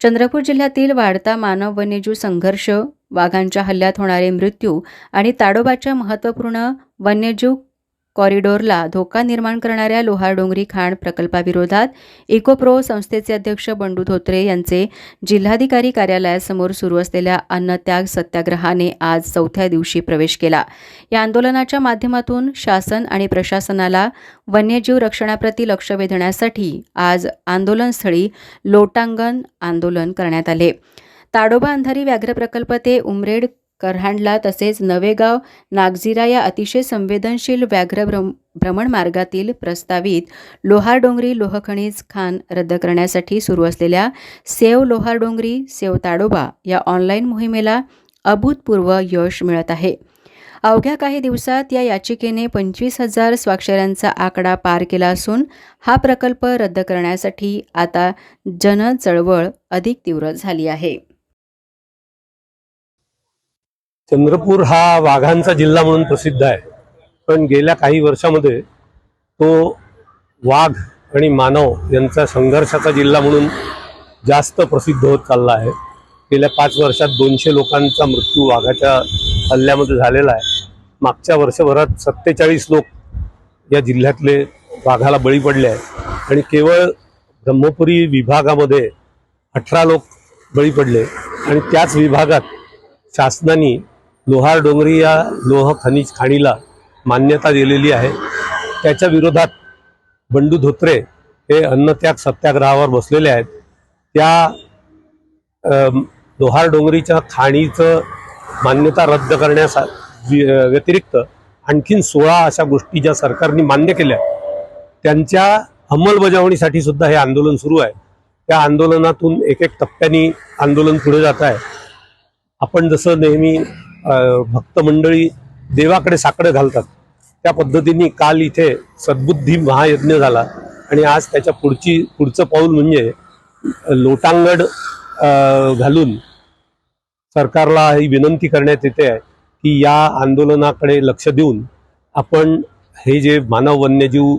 चंद्रपूर जिल्ह्यातील वाढता मानव वन्यजीव संघर्ष, वाघांच्या हल्ल्यात होणारे मृत्यू आणि ताडोबाच्या महत्त्वपूर्ण वन्यजीव कॉरिडॉरला धोका निर्माण करणाऱ्या लोहारडोंगरी खाण प्रकल्पाविरोधात इकोप्रो संस्थेचे अध्यक्ष बंडू धोत्रे यांचे जिल्हाधिकारी कार्यालयासमोर सुरू असलेल्या अन्नत्याग सत्याग्रहाने आज 4थ्या दिवशी प्रवेश केला। या आंदोलनाच्या माध्यमातून शासन आणि प्रशासनाला वन्यजीव रक्षणाप्रती लक्ष वेधण्यासाठी आज आंदोलनस्थळी लोटांगण आंदोलन करण्यात आले। ताडोबा अंधारी व्याघ्र प्रकल्प ते उमरेड करहांडला तसेच नवेगाव नागझिरा या अतिशय संवेदनशील व्याघ्र भ्रमण मार्गातील प्रस्तावित लोहारडोंगरी लोहखनिज खाण रद्द करण्यासाठी सुरू असलेल्या सेव लोहारडोंगरी सेव ताडोबा या ऑनलाईन मोहिमेला अभूतपूर्व यश मिळत आहे। अवघ्या काही दिवसात या याचिकेने 25,000 स्वाक्षऱ्यांचा आकडा पार केला असून हा प्रकल्प रद्द करण्यासाठी आता जनचळवळ अधिक तीव्र झाली आहे। चंद्रपूर हा वाघांचा जिल्हा म्हणून प्रसिद्ध आहे, पण गेल्या काही वर्षामध्ये तो वाघ आणि मानव यांचा संघर्षाचा जिल्हा म्हणून जास्त प्रसिद्ध होत चालला आहे। गेल्या 5 वर्षात 200 लोकांचा मृत्यू वाघाच्या हल्ल्यामध्ये झालेला आहे। मागच्या वर्षभरात 47 लोक या जिल्ह्यातले वाघाला बळी पडले आहेत आणि केवळ ब्रह्मपुरी विभागामध्ये 18 लोक बळी पडले आणि त्याच विभागात शासनाने लोहारडोंगरी या लोह खनिज खाणीला मान्यता दिलेली आहे। त्याच्या विरोधात बंडू धोत्रे हे अन्नत्याग सत्याग्रहावर बसलेले आहेत। त्या लोहारडोंगरीच्या खाणीचं मान्यता रद्द करण्यास व्यतिरिक्त आणखीन 16 अशा गोष्टी ज्या सरकारने मान्य केल्या त्यांच्या अंमलबजावणीसाठी सुद्धा हे आंदोलन सुरू आहे। त्या आंदोलनातून एक टप्प्याने आंदोलन पुढे जात आहे। आपण जसं नेहमी भक्त मंडळी देवाकडे साकडं घालतात त्या पद्धतीने काल इथे सद्बुद्धी महायज्ञ झाला आणि आज त्याच्या पुढचं पाऊल म्हणजे लोटांगण घालून सरकारला ही विनंती करण्यात येते आहे की या आंदोलनाकडे लक्ष देऊन आपण हे जे मानव वन्यजीव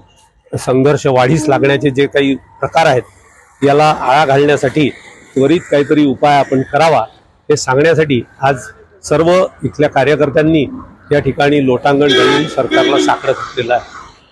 संघर्ष वाढीस लागण्याचे जे काही प्रकार आहेत याला आळा घालण्यासाठी त्वरित काहीतरी उपाय आपण करावा हे सांगण्यासाठी आज सर्व इथल्या कार्यकर्त्यांनी या ठिकाणी लोटांगण घालून सरकारला साकडं घातलेलं आहे।